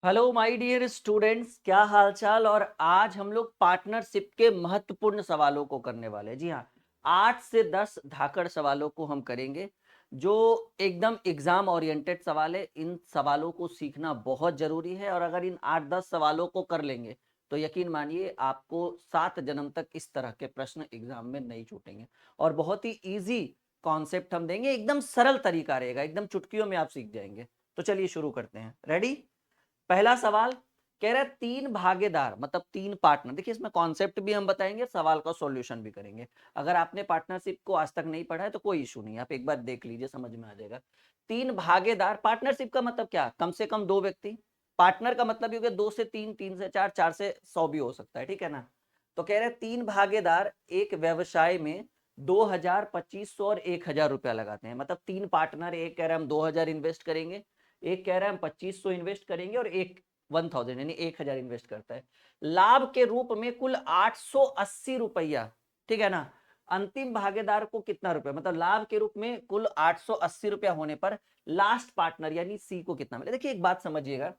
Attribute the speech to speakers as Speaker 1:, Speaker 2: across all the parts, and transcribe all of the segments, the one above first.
Speaker 1: Hello my dear students, क्या हाल चाल। और आज हम लोग पार्टनरशिप के महत्वपूर्ण सवालों को करने वाले हैं। जी हाँ, 8 से 10 धाकड़ सवालों को हम करेंगे जो एकदम एग्जाम ओरिएंटेड सवाल है। इन सवालों को सीखना बहुत जरूरी है और अगर इन 8-10 सवालों को कर लेंगे तो यकीन मानिए आपको 7 जन्म तक इस तरह के प्रश्न एग्जाम में नहीं छूटेंगे। और बहुत ही इजी कॉन्सेप्ट हम देंगे, एकदम सरल तरीका रहेगा, एकदम चुटकियों में आप सीख जाएंगे। तो चलिए शुरू करते हैं। रेडी? पहला सवाल कह रहा है तीन भागीदार मतलब तीन पार्टनर। देखिए इसमें कॉन्सेप्ट भी हम बताएंगे, सवाल का सॉल्यूशन भी करेंगे। अगर आपने पार्टनरशिप को आज तक नहीं पढ़ा है तो कोई इशू नहीं, आप एक बार देख लीजिए, समझ में आ जाएगा। तीन भागीदार, पार्टनरशिप का मतलब क्या, कम से कम दो व्यक्ति। पार्टनर का मतलब हो गया 2 से 3, 3 से 4, 4 से 100 भी हो सकता है, ठीक है ना। तो कह रहे हैं तीन भागीदार एक व्यवसाय में 2000, 2500 और 1000 रुपया लगाते हैं। मतलब तीन पार्टनर, एक कह रहे हैं हम 2000 इन्वेस्ट करेंगे, एक कह रहा है हम 2500 इन्वेस्ट करेंगे और एक 1000 यानी 1000 इन्वेस्ट करता है। लाभ के रूप में कुल 880 रुपया, ठीक है ना। अंतिम भागीदार को कितना रुपया, मतलब लाभ के रूप में कुल 880 रुपया होने पर लास्ट पार्टनर यानी सी को कितना मिले। देखिए एक बात समझिएगा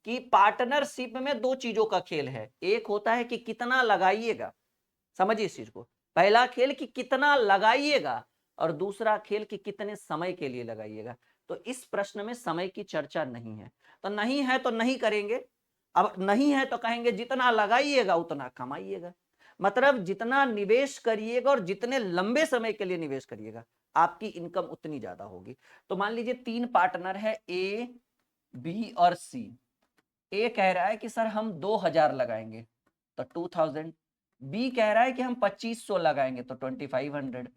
Speaker 1: कि पार्टनरशिप में दो चीजों का खेल है। एक होता है कि कितना लगाइएगा, समझिए इस चीज को। पहला खेल कि कितना लगाइएगा और दूसरा खेल कि कितने समय के लिए लगाइएगा। तो इस प्रश्न में समय की चर्चा नहीं है, तो नहीं है तो नहीं करेंगे। अब नहीं है तो कहेंगे जितना लगाइएगा उतना कमाइएगा। मतलब जितना निवेश करिएगा और जितने लंबे समय के लिए निवेश करिएगा आपकी इनकम उतनी ज्यादा होगी। तो मान लीजिए तीन पार्टनर है ए, बी और सी। ए कह रहा है कि सर हम 2000 लगाएंगे तो 2000। बी कह रहा है कि हम 2500 लगाएंगे तो 2500।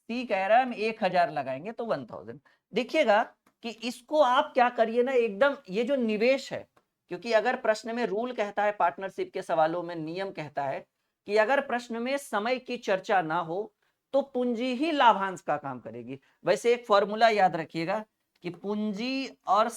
Speaker 1: सी कह रहा है हम 1000 लगाएंगे तो 1000। देखिएगा कि इसको आप क्या करिए ना, एकदम ये जो निवेश है, क्योंकि अगर प्रश्न में रूल कहता है, पार्टनरशिप के सवालों में नियम कहता है कि अगर प्रश्न में समय की चर्चा ना हो तो पूंजी ही लाभांश का काम करेगी। वैसे एक फॉर्मूला याद रखिएगा कि पूंजी और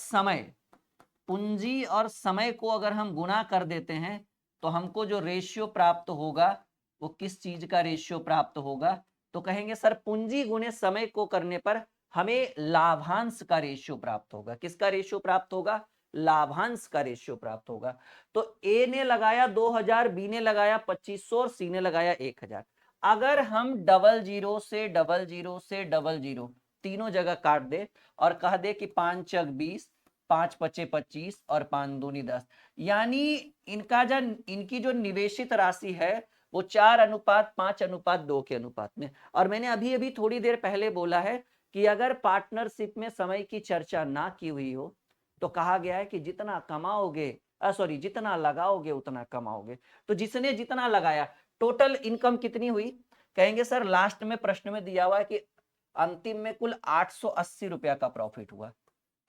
Speaker 1: समय को अगर हम गुणा कर देते हैं तो हमको जो रेशियो प्राप्त होगा वो किस चीज का रेशियो प्राप्त होगा, तो कहेंगे सर पूंजी गुणे समय को करने पर हमें लाभांश का रेशियो प्राप्त होगा। किसका रेशियो प्राप्त होगा? लाभांश का रेशियो प्राप्त होगा। तो ए ने लगाया 2000, बी ने लगाया 2500 और सी ने लगाया 1000। अगर हम डबल जीरो से डबल जीरो से डबल जीरो तीनों जगह काट दे और कह दे कि 5 चक 20, 5 पचे 25 और 5 दूनी 10, यानी इनकी जो निवेशित राशि है वो 4:5:2 के अनुपात में। और मैंने अभी अभी थोड़ी देर पहले बोला है कि अगर पार्टनरशिप में समय की चर्चा ना की हुई हो तो कहा गया है कि जितना कमाओगे, सॉरी, जितना लगाओगे उतना कमाओगे। तो जिसने जितना लगाया, टोटल इनकम कितनी हुई? कहेंगे सर लास्ट में प्रश्न में दिया हुआ है कि अंतिम में कुल 880 रुपया का प्रॉफिट हुआ।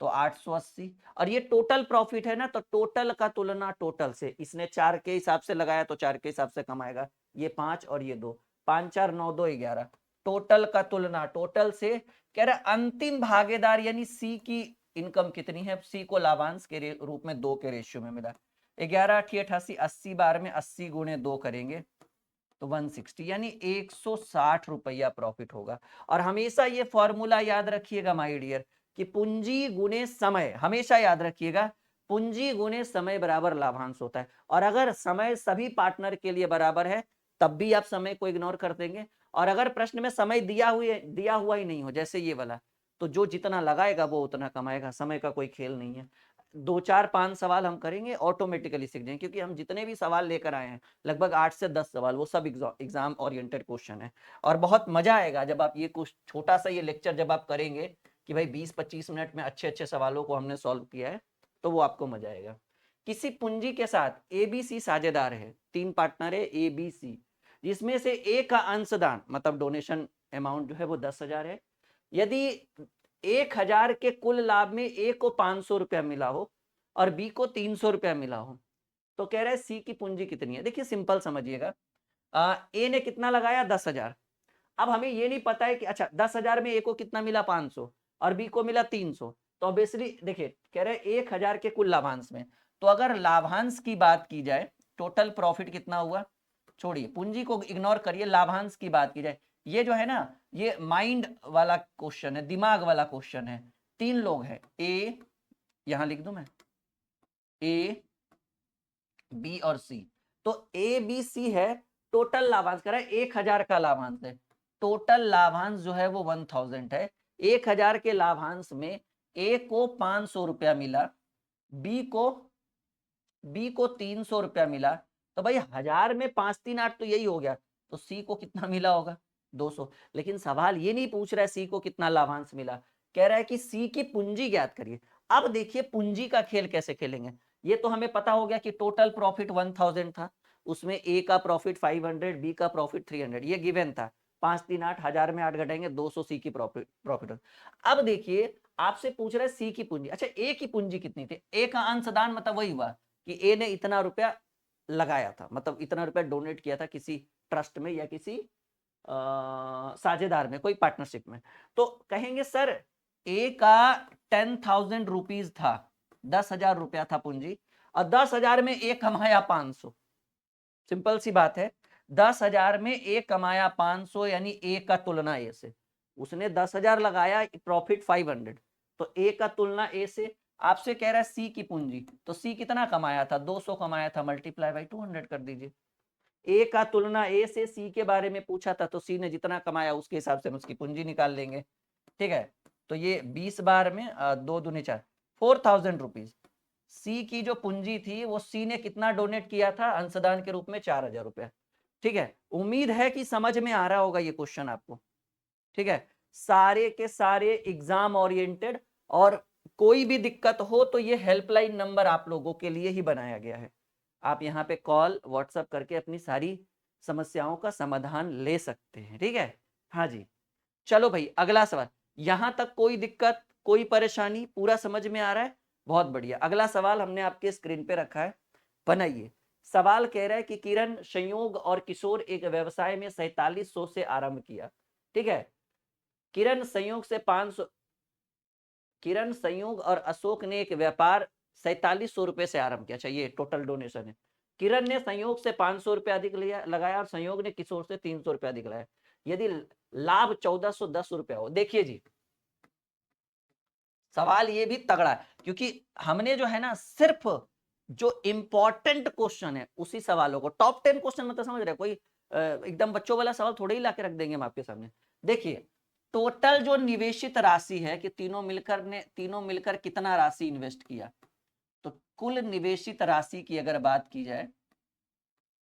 Speaker 1: तो 880, और ये टोटल प्रॉफिट है ना, तो टोटल का तुलना टोटल से, इसने 4 के हिसाब से लगाया तो 4 के हिसाब से कमाएगा। ये 5 और ये 2, 5 4 9 2 11। टोटल का तुलना टोटल से। कह रहा अंतिम भागीदार यानी सी की इनकम कितनी है? सी को लाभांश के रूप में 2 के रेशियो में मिला। 11 8 88, 80 बार में 80 गुणे 2 करेंगे तो 160, यानी 160 रुपया प्रॉफिट होगा। और हमेशा ये फॉर्मूला याद रखिएगा माय डियर कि पूंजी गुणे समय, हमेशा याद रखिएगा पूंजी गुणे समय बराबर लाभांश होता है। और अगर समय सभी पार्टनर के लिए बराबर है तब भी आप समय को इग्नोर कर देंगे। और अगर प्रश्न में समय दिया हुआ ही नहीं हो, जैसे ये वाला, तो जो जितना लगाएगा वो उतना कमाएगा। समय का कोई खेल नहीं है। 2 4 5 सवाल हम करेंगे, ऑटोमेटिकली सीख जाएंगे, क्योंकि हम जितने भी सवाल लेकर आए हैं लगभग 8 से 10 सवाल, वो सब एग्जाम ओरिएंटेड क्वेश्चन है। और बहुत मजा आएगा जब आप ये कुछ छोटा सा ये लेक्चर जब आप करेंगे कि भाई 20-25 मिनट में अच्छे अच्छे सवालों को हमने सॉल्व किया है, तो वो आपको मजा आएगा। किसी पूंजी के साथ एबीसी साझेदार है, तीन पार्टनर है एबीसी, जिसमें से ए का अंशदान मतलब डोनेशन अमाउंट जो है वो 10,000 है। यदि 1000 के कुल लाभ में ए को 500 रुपया मिला हो और बी को 300 रुपया मिला हो तो कह रहे हैं सी की पूंजी कितनी है। देखिए सिंपल समझिएगा, ए ने कितना लगाया? 10,000। अब हमें ये नहीं पता है कि अच्छा 10,000 में ए को कितना मिला? 500 और बी को मिला 300। तो ऑब्वियसली देखिए कह रहे हैं 1000 के कुल लाभांश में, तो अगर लाभांश की बात की जाए टोटल प्रॉफिट कितना हुआ, छोड़िए पूंजी को इग्नोर करिए, लाभांश की बात की जाए, ये जो है ना ये माइंड वाला क्वेश्चन है, दिमाग वाला क्वेश्चन है। तीन लोग हैं, ए यहां लिख दूं मैं, ए, बी और सी। तो ए बी सी है, टोटल लाभांश कह रहा है 1000 का लाभांश है, टोटल लाभांश जो है वो 1000 है। 1000 के लाभांश में ए को 500 रुपया मिला, बी को 300 रुपया मिला। तो भाई 1000 में 5 3 8 तो यही हो गया, तो सी को कितना मिला होगा? 200। लेकिन सवाल ये नहीं पूछ रहा है सी को कितना लाभांश मिला, कह रहा है कि सी की पूंजी ज्ञात करिए। अब देखिए पूंजी का खेल कैसे खेलेंगे। ये तो हमें पता हो गया कि टोटल प्रॉफिट 1000 था, उसमें ए का प्रॉफिट 500, बी का प्रॉफिट 300, ये गिवन था। 5 3 8, 1000 में 8 घटाएंगे 200 सी की प्रॉफिट। अब देखिए आपसे पूछ रहा है सी की पूंजी। अच्छा ए की पूंजी कितनी थी? ए का अंशदान मतलब वही हुआ कि ए ने इतना रुपया लगाया था, मतलब इतना रुपया डोनेट किया था किसी ट्रस्ट में या किसी साझेदार में, कोई पार्टनरशिप में। तो कहेंगे सर ए का 10,000 रुपीज था, 10,000 रुपया था पूंजी, और 10,000 में ए कमाया 500। सिंपल सी बात है, 10,000 में ए कमाया 500, यानी ए का तुलना ए से। उसने 10,000 लगाया, प्रॉफिट 500, तो ए का तुलना ए से। आपसे कह रहा है सी की पूंजी, तो सी कितना कमाया था? 200 कमाया था, मल्टीप्लाई बाई 200 कर दीजिए। ए का तुलना ए से, सी के बारे में पूछा था, तो सी ने जितना कमाया उसके हिसाब से हम उसकी पूंजी निकाल लेंगे। ठीक है, तो ये 20 बार में 2 दूनी 4, 4,000 रुपीज सी की जो पूंजी थी, वो सी ने कितना डोनेट किया था अंशदान के रूप में? 4,000 रुपया। ठीक है, उम्मीद है कि समझ में आ रहा होगा ये क्वेश्चन आपको। ठीक है, सारे के सारे एग्जाम ओरिएंटेड, और कोई भी दिक्कत हो तो ये हेल्पलाइन नंबर आप लोगों के लिए ही बनाया गया है। आप यहाँ पे कॉल व्हाट्सएप करके अपनी सारी समस्याओं का समाधान ले सकते हैं। ठीक है, हाँ जी। चलो भाई अगला सवाल, यहां तक कोई दिक्कत, कोई परेशानी, पूरा समझ में आ रहा है? बहुत बढ़िया। अगला सवाल हमने आपके स्क्रीन पे रखा है, बनाइए। सवाल कह रहा है कि किरण, संयोग और किशोर एक व्यवसाय में 4700 से आरंभ किया। ठीक है, किरण संयोग और अशोक ने एक व्यापार 4700 रुपए से आरंभ किया। चाहिए टोटल डोनेशन है। किरण ने संयोग से 500 रुपए अधिक लगाया, और संयोग ने किशोर से 300 रुपए अधिक लगाया। यदि लाभ 1410 रुपया हो। देखिए जी, सवाल ये भी तगड़ा है, क्योंकि हमने जो है ना सिर्फ जो इंपॉर्टेंट क्वेश्चन है उसी सवालों को, टॉप 10 क्वेश्चन मतलब समझ रहे, कोई एकदम बच्चों वाला सवाल थोड़े ही लाके रख देंगे हम आपके सामने। देखिए टोटल जो निवेशित राशि है कि तीनों मिलकर कितना राशि इन्वेस्ट किया, तो कुल निवेशित राशि की अगर बात की जाए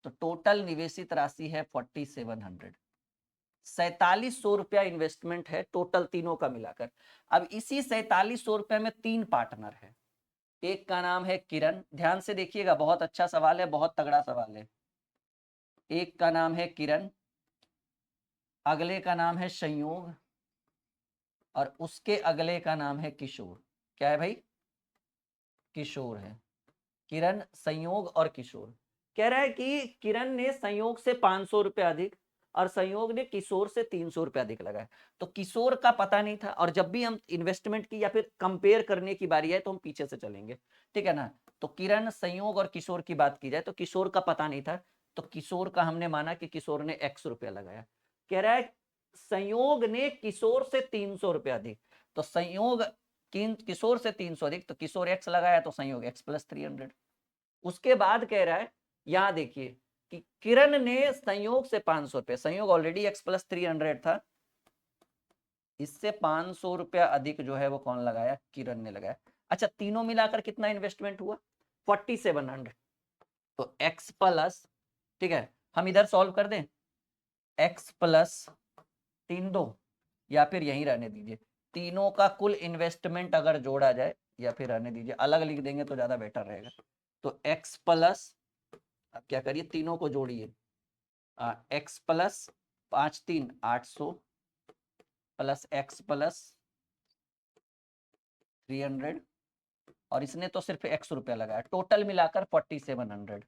Speaker 1: तो टोटल निवेशित राशि है 4700, 4700 रुपया इन्वेस्टमेंट है टोटल तीनों का मिलाकर। अब इसी 4700 रुपये में 3 पार्टनर है। एक का नाम है किरण, ध्यान से देखिएगा, बहुत अच्छा सवाल है, बहुत तगड़ा सवाल है। एक का नाम है किरण, अगले का नाम है संयोग, और उसके अगले का नाम है किशोर। क्या है भाई? किशोर है। किरण, संयोग और किशोर। कह रहा है कि किरण ने संयोग से 500 रुपए अधिक, और संयोग ने किशोर से 300 रुपए अधिक लगाया। तो किशोर का पता नहीं था, और जब भी हम इन्वेस्टमेंट की या फिर कंपेयर करने की बारी है तो हम पीछे से चलेंगे। ठीक है ना, तो किरण, संयोग और किशोर की बात की जाए तो किशोर का पता नहीं था, तो किशोर का हमने माना कि किशोर ने x रुपया लगाया। कह रहा है संयोग ने किशोर से 300 रुपए अधिक, तो संयोग किशोर से 300 अधिक, तो किशोर x लगाया, तो संयोग x प्लस 300। उसके बाद कह रहा है, यहां देखिए कि किरण ने संयोग से 500 रुपए, संयोग ऑलरेडी x प्लस 300 था, इससे 500 रुपया अधिक जो है वो कौन लगाया? किरण ने लगाया। अच्छा, तीनों मिलाकर कितना इन्वेस्टमेंट हुआ? 4700। तो x प्लस, ठीक है, हम इधर सॉल्व कर दें, x प्लस 3 2, या फिर यहीं रहने दीजिए, तीनों का कुल इन्वेस्टमेंट अगर जोड़ा जाए, या फिर रहने दीजिए, अलग लिख देंगे तो ज्यादा बेटर रहेगा। तो x प्लस, अब क्या करिए, तीनों को जोड़िए, x plus 5 3 800 plus x plus 300, और इसने तो सिर्फ x रुपया लगाया, टोटल मिलाकर 4700,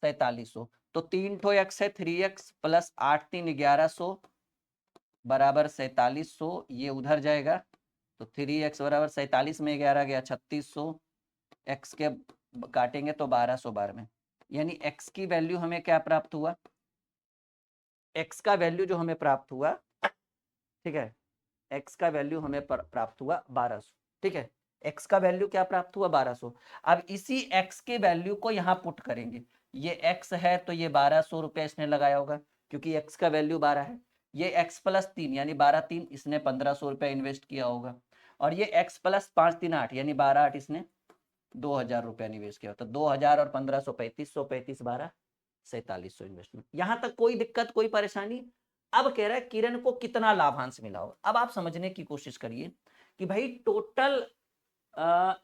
Speaker 1: 4700। तो 3 ठो x है, 3x प्लस 8 3 1100 बराबर 4700, ये उधर जाएगा, तो 3x बराबर 47 में 11 गया 3600, x के काटेंगे तो 1200 बार में, यानी x की वैल्यू हमें क्या प्राप्त हुआ? x का वैल्यू जो हमें प्राप्त हुआ, ठीक है, x का वैल्यू हमें प्राप्त हुआ 1200। ठीक है, x का वैल्यू क्या प्राप्त हुआ 1200। अब इसी x के वैल्यू को यहाँ पुट करेंगे, ये x है तो ये 1200 रुपया इसने लगाया होगा क्योंकि x का वैल्यू 12 है, ये x प्लस 3 यानी 12 3 इसने 1500 रुपया इन्वेस्ट किया होगा, और ये x प्लस 5 3 8 यानी 12 8 इसने 2000 रुपया निवेश किया, तो 2000 और 1500 3535 12 4700 इन्वेस्टमेंट। यहां तक कोई दिक्कत कोई परेशानी। अब कह रहा है किरण को कितना लाभांश मिला होगा। अब आप समझने की कोशिश करिए कि भाई टोटल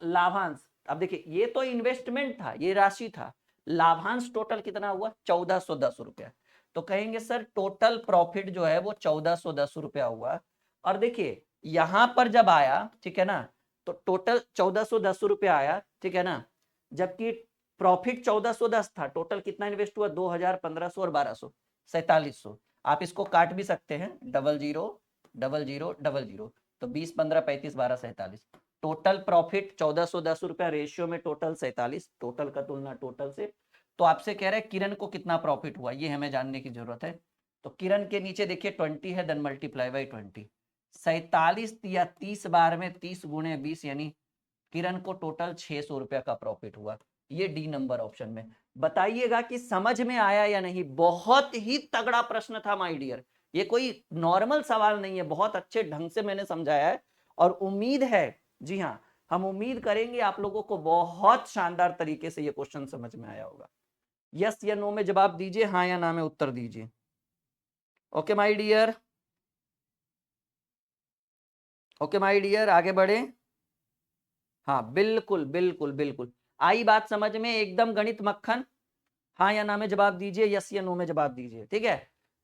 Speaker 1: लाभांश, अब देखिए ये तो इन्वेस्टमेंट था, ये राशि था, लाभांश टोटल कितना हुआ 1410 रुपया। तो कहेंगे सर टोटल प्रॉफिट जो है वो 1410 रुपया हुआ। और देखिए यहां पर जब आया, ठीक है ना, तो टोटल 1410 रुपया आया, ठीक है ना, जबकि प्रॉफिट 1410 था, टोटल कितना इन्वेस्ट हुआ 2000 1500 और 1200 4700। आप इसको काट भी सकते हैं, 00 00 00, तो 20 15 35 12 47, टोटल प्रॉफिट 1410 रुपया, रेशियो में टोटल 47, टोटल का तुलना टोटल से। तो आपसे कह रहे हैं किरण को कितना प्रॉफिट हुआ, ये हमें जानने की जरूरत है। तो किरण के नीचे देखिए 20 है, देन मल्टीप्लाई बाई 20, 47 या 30 बार में 30 गुणे 20 यानी किरण को टोटल 600 रुपया का प्रॉफिट हुआ। ये डी नंबर ऑप्शन में। बताइएगा कि समझ में आया या नहीं। बहुत ही तगड़ा प्रश्न था माय डियर, ये कोई नॉर्मल सवाल नहीं है, बहुत अच्छे ढंग से मैंने समझाया है, और उम्मीद है, जी हाँ, हम उम्मीद करेंगे आप लोगों को बहुत शानदार तरीके से ये क्वेश्चन समझ में आया होगा। यस या नो में जवाब दीजिए, हाँ या ना में उत्तर दीजिए। Okay my dear, okay my dear, आगे बढ़े। हाँ बिल्कुल बिल्कुल बिल्कुल, आई बात समझ में, एकदम गणित मक्खन। हाँ या ना में जवाब दीजिए, यस या नो में जवाब दीजिए, ठीक है।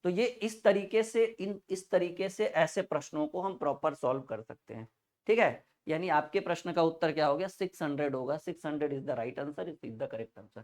Speaker 1: तो ये इस तरीके से, इस तरीके से ऐसे प्रश्नों को हम प्रॉपर सॉल्व कर सकते हैं, ठीक है। यानी आपके प्रश्न का उत्तर क्या हो गया, 600 होगा, 600 is the right answer, is the correct answer.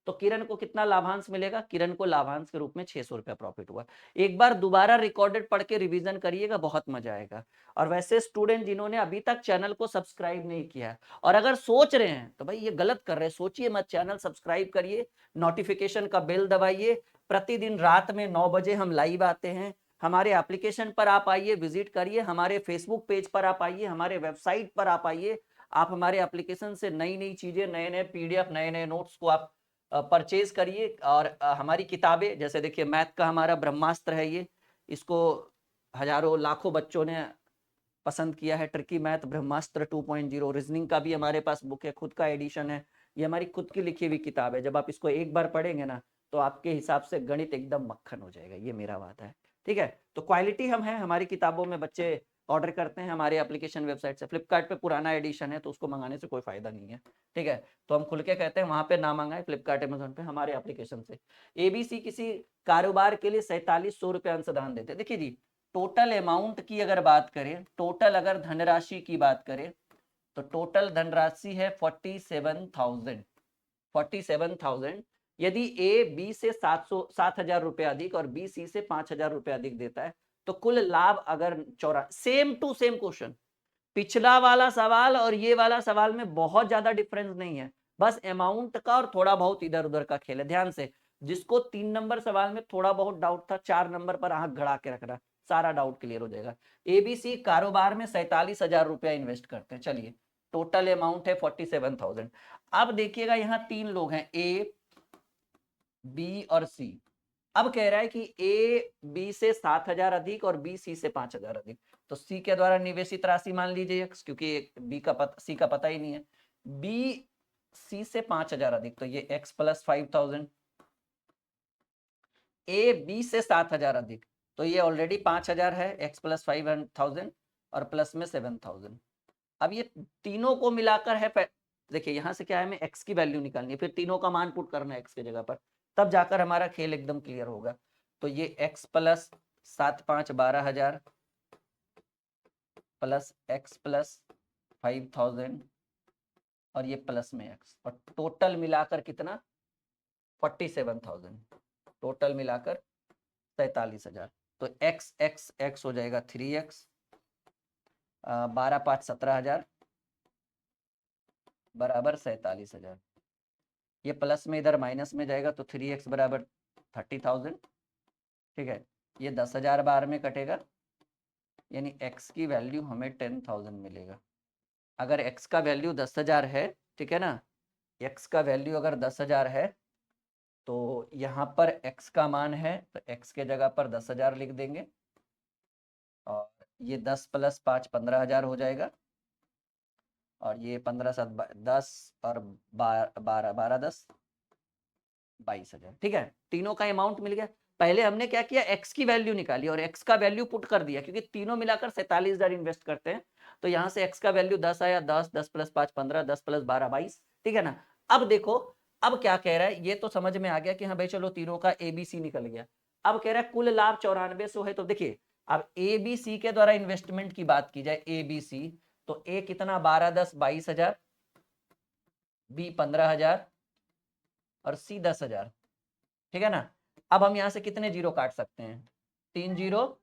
Speaker 1: तो किरण को कितना लाभांश मिलेगा, किरण को लाभांश के रूप में 600 रुपया प्रॉफिट हुआ। एक बार दोबारा रिकॉर्डेड पढ़ के रिवीजन करिएगा, बहुत मजा आएगा। और वैसे स्टूडेंट जिन्होंने अभी तक चैनल को सब्सक्राइब नहीं किया, और अगर सोच रहे हैं तो भाई ये गलत कर रहे हैं, सोचिए मत, चैनल सब्सक्राइब करिए, नोटिफिकेशन का बेल दबाइए। प्रतिदिन रात में 9 बजे हम लाइव आते हैं। हमारे एप्लीकेशन पर आप आइए, विजिट करिए, हमारे फेसबुक पेज पर आप आइए, हमारे वेबसाइट पर आप आइए। आप हमारे एप्लीकेशन से नई नई चीजें, नए नए पीडीएफ, नए नए नोट्स को आप परचेज करिए। और हमारी किताबें, जैसे देखिए मैथ का हमारा ब्रह्मास्त्र है, ये इसको हजारों लाखों बच्चों ने पसंद किया है, ट्रिकी मैथ ब्रह्मास्त्र 2.0। रीजनिंग का भी हमारे पास बुक है, खुद का एडिशन है, ये हमारी खुद की लिखी हुई किताब है। जब आप इसको एक बार पढ़ेंगे ना, तो आपके हिसाब से गणित एकदम मक्खन हो जाएगा, ये मेरा बात है, ठीक है। तो क्वालिटी हम है, हमारी किताबों में बच्चे ऑर्डर करते हैं हमारे एप्लीकेशन वेबसाइट से। फ्लिपकार्ट पे पुराना एडिशन है तो उसको मंगाने से कोई फायदा नहीं है, ठीक है। तो हम खुल के कहते हैं वहां पे ना मंगाए, फ्लिपकार्ट अमेजोन पे, हमारे एप्लीकेशन से। एबीसी किसी कारोबार के लिए 4700 रुपये अंशदान देते हैं। देखिए जी, टोटल अमाउंट की अगर बात करें, टोटल अगर धनराशि की बात करें, तो टोटल धनराशि है 47,000, 47,000। यदि ए बी से 7,000 रुपए अधिक और बी सी से 5,000 रुपए अधिक देता है, तो कुल लाभ अगर सेम टू सेम क्वेश्चन, पिछला वाला सवाल और ये वाला सवाल में बहुत ज्यादा डिफरेंस नहीं है, बस अमाउंट का और थोड़ा बहुत इधर उधर का खेल है। ध्यान से, जिसको 3 नंबर सवाल में थोड़ा बहुत डाउट था, 4 नंबर पर आंख गड़ा के रखना, सारा डाउट क्लियर हो जाएगा। एबीसी कारोबार में 47,000 रुपया इन्वेस्ट करते हैं। चलिए, टोटल अमाउंट है 47,000। अब देखिएगा यहाँ 3 लोग हैं, ए बी और सी। अब कह रहा है कि ए बी से 7,000 अधिक और बी सी से 5,000 अधिक। तो सी के द्वारा निवेशित राशि मान लीजिए x, क्योंकि बी का पता, सी का पता ही नहीं है। बी सी से 5,000 अधिक, तो ये x प्लस 5,000। ए बी से 7,000 अधिक, तो ये ऑलरेडी 5,000 है, x प्लस 5,000 और प्लस में 7,000। अब ये तीनों को मिलाकर है, देखिए यहां से क्या है, हमें x की वैल्यू निकालनी है, फिर तीनों का मान पुट करना है x की जगह पर, तब जाकर हमारा खेल एकदम क्लियर होगा। तो ये x plus 7 5 12,000 plus x plus 5,000 और ये प्लस में x, और टोटल मिलाकर कितना 47,000, टोटल मिलाकर 47,000। तो x x x हो जाएगा 3x, 12 5 17,000 बराबर 47,000। ये प्लस में इधर माइनस में जाएगा तो 3x बराबर 30,000, ठीक है। ये 10,000 बार में कटेगा, यानी x की वैल्यू हमें 10,000 मिलेगा। अगर x का वैल्यू 10,000 है, ठीक है ना, x का वैल्यू अगर 10,000 है तो यहाँ पर x का मान है तो x के जगह पर 10,000 लिख देंगे और ये 10 + 5 15,000 हो जाएगा और ये 15 7 10 और 12 12 10 22,000। ठीक है, तीनों का अमाउंट मिल गया। पहले हमने क्या किया, x की वैल्यू निकाली और x का वैल्यू पुट कर दिया क्योंकि तीनों मिलाकर 47,000 इन्वेस्ट करते हैं। तो यहाँ से x का वैल्यू 10 आया, 10 10 + 5 15 10 + 12 22। ठीक है ना। अब देखो अब क्या कह रहा है, ये तो समझ में आ गया कि हाँ भाई चलो तीनों का ABC निकल गया। अब कह रहा है कुल लाभ 9400 है। तो देखिए अब ABC के द्वारा इन्वेस्टमेंट की बात की जाए, ABC तो A कितना 12 10 22,000, B 15,000 और C 10,000। ठीक है ना। अब हम यहां से कितने जीरो काट सकते हैं, 3 जीरो,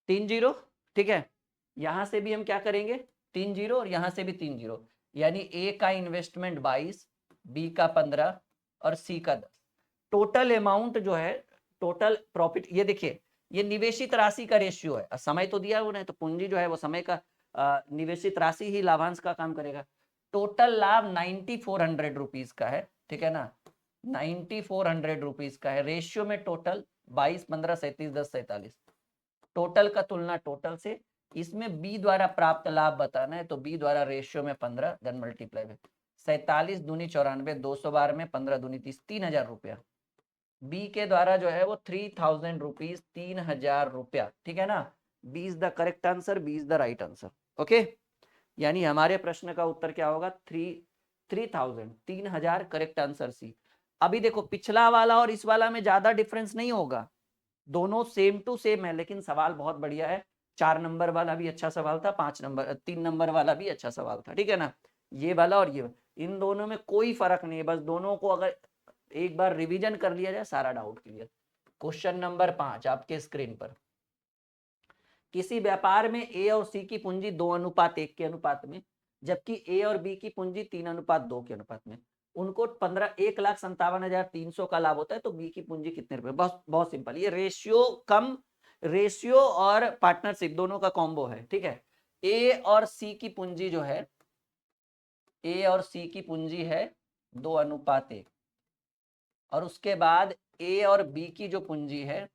Speaker 1: तीन जीरो। ठीक है, यहां से भी हम क्या करेंगे, 3 जीरो और यहां से भी 3 जीरो, यानी ए का इन्वेस्टमेंट 22, बी का 15 और सी का 10। टोटल अमाउंट जो है, टोटल प्रॉफिट, ये देखिए ये निवेशित राशि का रेशियो है। समय तो दिया हुआ है तो पूंजी जो है वो समय का निवेशित राशि ही लाभांश का काम करेगा। टोटल लाभ 9400 रुपीज का है। ठीक है ना, 9400 रुपीज का है। रेशियो में टोटल 22 15 37 10 47, टोटल का तुलना टोटल से। इसमें बी द्वारा प्राप्त लाभ बताना है तो बी द्वारा रेशियो में 15 देन मल्टीप्लाई में 47 दूनी 94, 212 में 15 दूनी 30, 3,000 रुपया। बी के द्वारा जो है वो 3,000 रुपीज, 3,000 रुपया। ठीक है ना, B is the correct answer, B is the right answer. Okay, यानी हमारे प्रश्न का उत्तर क्या होगा, 3,000, 3,000 करेक्ट आंसर सी। अभी देखो पिछला वाला और इस वाला में ज्यादा डिफरेंस नहीं होगा, दोनों सेम टू सेम है, लेकिन सवाल बहुत बढ़िया है। 4 नंबर वाला भी अच्छा सवाल था, 3 नंबर वाला भी अच्छा सवाल था। ठीक है ना, ये वाला और ये, इन दोनों में कोई फर्क नहीं है, बस दोनों को अगर एक बार रिवीजन कर लिया जाए सारा डाउट क्लियर। क्वेश्चन नंबर 5 आपके स्क्रीन पर, किसी व्यापार में ए और सी की पूंजी 2:1 के अनुपात में, जबकि ए और बी की पूंजी 3:2 के अनुपात में, उनको 1,57,300 का लाभ होता है, तो बी की पूंजी कितने रुपए। बहुत बहुत सिंपल, ये रेशियो और पार्टनरशिप दोनों का कॉम्बो है। ठीक है, ए और सी की पूंजी जो है, ए और सी की पूंजी है 2:1 और उसके बाद ए और बी की जो पूंजी है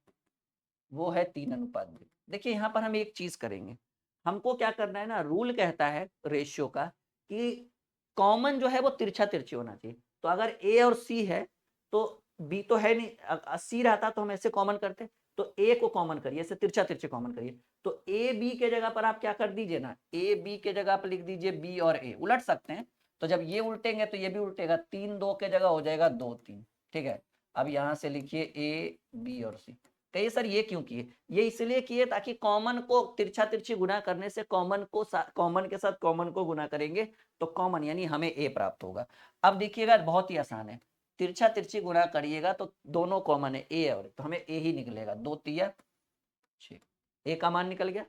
Speaker 1: वो है 3:2। देखिए यहाँ पर हम एक चीज करेंगे, हमको क्या करना है ना, रूल कहता है रेशियो का कि कॉमन जो है वो तिरछा तिरछी होना चाहिए। तो अगर ए और सी है तो बी तो है नहीं, सी रहता तो हम ऐसे कॉमन करते, तो ए को कॉमन करिए, ऐसे तिरछा तिरछे कॉमन करिए। तो ए बी के जगह पर आप क्या कर दीजिए ना, ए बी के जगह पर लिख दीजिए बी और ए, उलट सकते हैं। तो जब ये उल्टेंगे तो ये भी उल्टेगा, 3 2 के जगह हो जाएगा 2 3। ठीक है, अब यहां से लिखिए ए बी और सी। कहिए सर ये क्यों किए, ये इसलिए किए ताकि कॉमन को तिरछा तिरछी गुना करने से कॉमन के साथ कॉमन को गुना करेंगे तो कॉमन यानी हमें ए प्राप्त होगा। अब देखिएगा बहुत ही आसान है, तिरछा तिरछी गुना करिएगा तो दोनों कॉमन है ए और, तो हमें ए ही निकलेगा, 2 तिया 6, ए का मान निकल गया।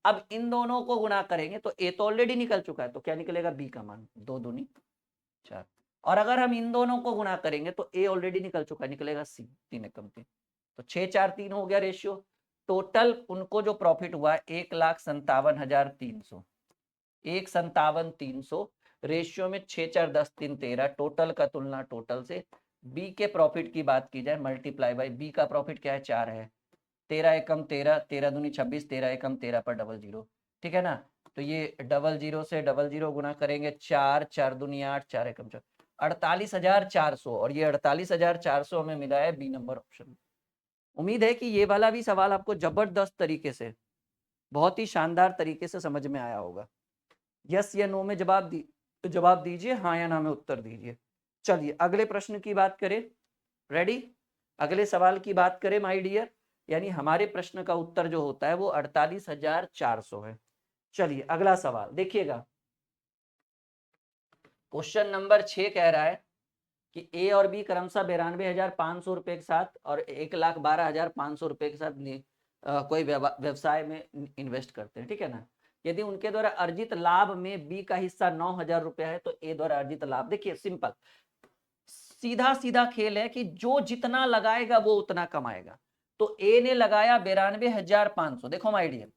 Speaker 1: अब इन दोनों को गुना करेंगे तो ए तो ऑलरेडी निकल चुका है, तो क्या निकलेगा, बी का मान, 2 दूनी 4। और अगर हम इन दोनों को गुना करेंगे तो ए ऑलरेडी निकल चुका है, निकलेगा सी, 3 एकम 3, तो 6 4 3 हो गया रेशियो। टोटल उनको जो प्रॉफिट हुआ 1,57,300, 1,57,300 रेशियो में 6 4 10 3 13, टोटल का तुलना टोटल से। बी के प्रॉफिट की बात की जाए मल्टीप्लाई बाय, बी का प्रॉफिट क्या है 4 है, 13 एकम 13, 13 दूनी 26, 13 एकम 13 पर डबल जीरो। ठीक है ना, तो ये डबल जीरो से डबल जीरो गुना करेंगे, 4 4 दूनी 8, 4 एकम 4, 48,400, और ये 48,400 हमें मिला है बी नंबर ऑप्शन। उम्मीद है कि ये वाला भी सवाल आपको जबरदस्त तरीके से, बहुत ही शानदार तरीके से समझ में आया होगा। यस या नो में जवाब दीजिए, हाँ या ना में उत्तर दीजिए। चलिए अगले प्रश्न की बात करें, रेडी, अगले सवाल की बात करें माय डियर, यानी हमारे प्रश्न का उत्तर जो होता है वो 48,400 है। चलिए अगला सवाल देखिएगा, क्वेश्चन नंबर 6 कह रहा है कि ए और बी क्रमशः 92,500 रुपए के साथ और 1,12,500 रुपए के साथ कोई व्यवसाय में इन्वेस्ट करते हैं। ठीक है ना, यदि उनके द्वारा अर्जित लाभ में बी का हिस्सा 9,000 रुपया है तो ए द्वारा अर्जित लाभ, देखिए सिंपल, सीधा सीधा खेल है कि जो जितना लगाएगा वो उतना कमाएगा। तो ए ने लगाया 92,500, देखो माय डियर,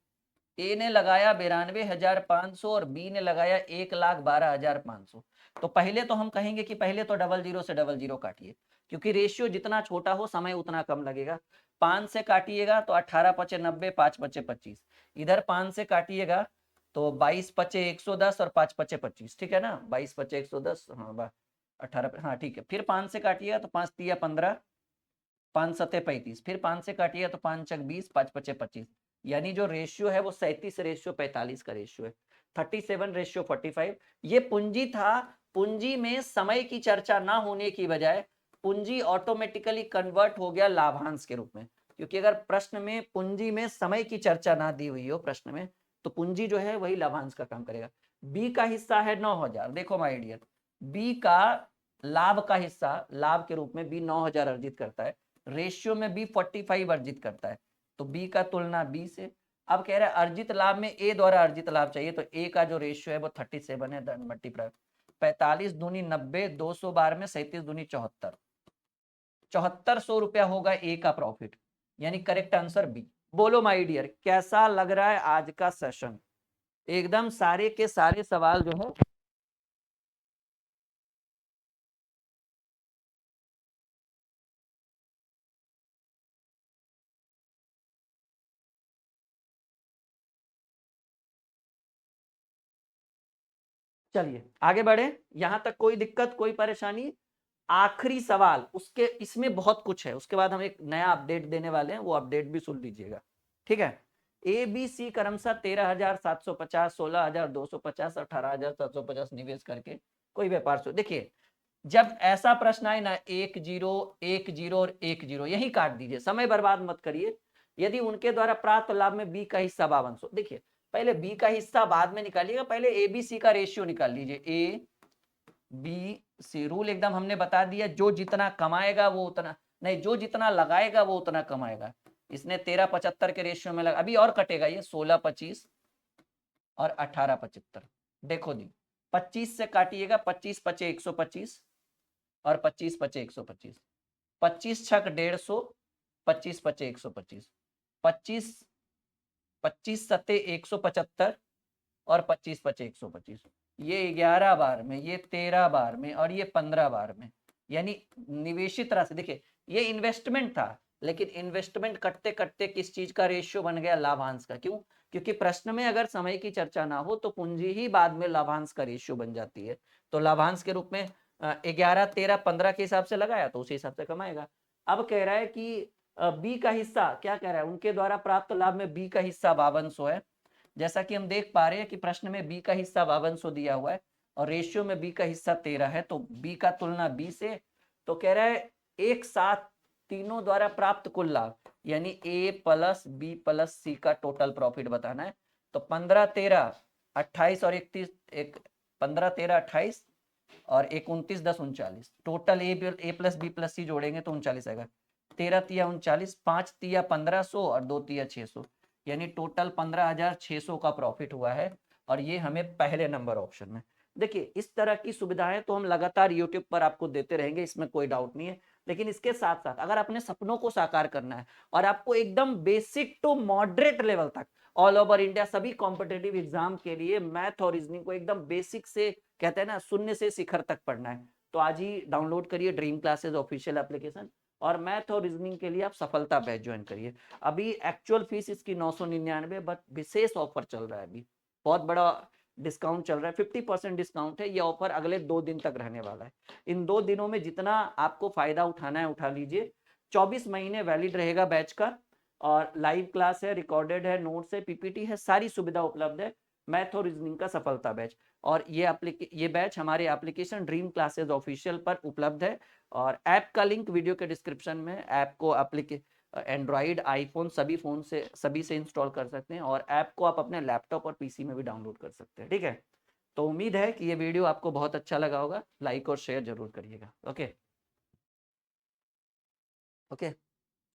Speaker 1: ए ने लगाया 92,500 और बी ने लगाया 1,12,500। तो पहले तो हम कहेंगे कि पहले तो डबल जीरो से डबल जीरो काटिए, क्योंकि रेशियो जितना छोटा हो समय उतना कम लगेगा। 5 से काटिएगा तो 18 पचे 90, 5 पचे 25, इधर 5 से काटिएगा तो 22 पचे 110 और 5 पचे 25, ठीक है ना, 22 पचे 110, हाँ 18, हाँ ठीक है। फिर 5 से काटिएगा तो 5 तिया 15, 5 सते 35, फिर 5 से काटिएगा तो 5 चक 20, 5 पचे 25, यानी जो रेशियो है वो 37 रेशियो 45 का रेशियो है, 37 रेशियो 45। ये पूंजी था। पूंजी में समय की चर्चा ना होने की बजाय पूंजी ऑटोमेटिकली कन्वर्ट हो गया लाभांश के रूप में, क्योंकि अगर प्रश्न में पूंजी में समय की चर्चा ना दी हुई हो प्रश्न में, तो पूंजी जो है वही लाभांश का काम करेगा। बी का हिस्सा है 9,000, देखो माय डियर, बी का लाभ का हिस्सा, लाभ के रूप में बी 9,000 अर्जित करता है, रेशियो में बी 45 अर्जित करता है, तो बी का तुलना बी से। अब कह रहा है अर्जित लाभ में ए द्वारा अर्जित लाभ चाहिए, तो ए का जो रेशियो है वो 37 है, मल्टीप्लाई 45 दूनी 90, 200 बार में 37 दूनी 74, 7400 रुपया होगा ए का प्रॉफिट, यानी करेक्ट आंसर बी। बोलो माय डियर, कैसा लग रहा है आज का सेशन? एकदम सारे के सारे सवाल जो है चलिए आगे बढ़े, यहां तक कोई दिक्कत कोई परेशानी? आखिरी सवाल, उसके इसमें बहुत कुछ है, उसके बाद हम एक नया अपडेट देने वाले हैं, वो अपडेट भी सुन लीजिएगा, ठीक है। ए बी सी क्रमशः 13,750, 16,250, 18,750 निवेश करके कोई व्यापार शुरू। देखिए जब ऐसा प्रश्न आए ना 1-0 1-0 और 1-0, यही काट दीजिए, समय बर्बाद मत करिए। यदि उनके द्वारा प्राप्त लाभ में बी का हिस्सा 5200, देखिए पहले बी का हिस्सा बाद में निकालिएगा, पहले ए बी सी का रेशियो निकाल लीजिए। ए बी सी रूल एकदम हमने बता दिया, जो जितना कमाएगा वो उतना नहीं, जो जितना लगाएगा वो उतना कमाएगा। इसने 13-75 के रेशियो में लगा, अभी और कटेगा ये 16-25 और 18-75। देखो दी 25 से काटिएगा, 25 पचे 125 और 25 पचे 125, 25 छक 150, 25 पचे 125, 25 25 सत्ते 175 और 25 पचे 125, ये 11 बार में, ये 13 बार में और ये 15 बार में, यानी निवेशित राशि। देखिए ये इन्वेस्टमेंट था, लेकिन इन्वेस्टमेंट कटते कटते किस चीज का रेशियो बन गया? लाभांश का। क्यों? क्योंकि प्रश्न में अगर समय की चर्चा ना हो तो पूंजी ही बाद में लाभांश का रेशियो बन जाती है। तो लाभांश के रूप में 11, 13, 15 के हिसाब से लगाया तो उसी हिसाब से कमाएगा। अब कह रहा है कि बी का हिस्सा, क्या कह रहा है? उनके द्वारा प्राप्त लाभ में बी का हिस्सा 5200 है। जैसा कि हम देख पा रहे हैं कि प्रश्न में बी का हिस्सा 5200 दिया हुआ है और रेशियो में बी का हिस्सा 13 है, तो बी का तुलना बी से। तो कह रहा है एक साथ तीनों द्वारा प्राप्त कुल लाभ, यानी ए प्लस बी प्लस सी का टोटल प्रॉफिट बताना है। तो 15, 13, 28 और 31, 15, 13, 28 और 1, 29, 10, 39, total A plus B plus सी जोड़ेंगे तो 39 आएगा। 13 तिया 39, 5 तिया 1500 और 2 तिया 600, यानी टोटल 15,600 का प्रॉफिट हुआ है, और ये हमें पहले नंबर ऑप्शन में। देखिए इस तरह की सुविधाएं तो हम लगातार यूट्यूब पर आपको देते रहेंगे, इसमें कोई डाउट नहीं है। लेकिन इसके साथ साथ अगर अपने सपनों को साकार करना है और आपको एकदम बेसिक टू मॉडरेट लेवल तक ऑल ओवर इंडिया सभी कॉम्पिटेटिव एग्जाम के लिए मैथ और रीजनिंग को एकदम बेसिक से, कहते हैं ना, शून्य से शिखर तक पढ़ना है, तो आज ही डाउनलोड करिए ड्रीम क्लासेस ऑफिशियल एप्लीकेशन और मैथ और रीजनिंग के लिए आप सफलता बैच ज्वाइन करिए। अभी एक्चुअल फीस इसकी 999, बट विशेष ऑफर चल रहा है, अभी बहुत बड़ा डिस्काउंट चल रहा है, 50% डिस्काउंट है। ये ऑफर अगले 2 दिन तक रहने वाला है। इन 2 दिनों में जितना आपको फायदा उठाना है उठा लीजिए। 24 महीने वैलिड रहेगा बैच का, और लाइव क्लास है, रिकॉर्डेड है, नोट्स है, पीपीटी है, सारी सुविधा उपलब्ध है। मैथ और रीजनिंग का सफलता बैच, और ये बैच हमारे एप्लीकेशन ड्रीम क्लासेस ऑफिशियल पर उपलब्ध है। और ऐप का लिंक वीडियो के डिस्क्रिप्शन में। ऐप को एंड्रॉइड, आईफोन सभी फोन से, सभी से इंस्टॉल कर सकते हैं, और ऐप को आप अपने लैपटॉप और पीसी में भी डाउनलोड कर सकते हैं, ठीक है। तो उम्मीद है कि ये वीडियो आपको बहुत अच्छा लगा होगा, लाइक और शेयर जरूर करिएगा। Okay okay.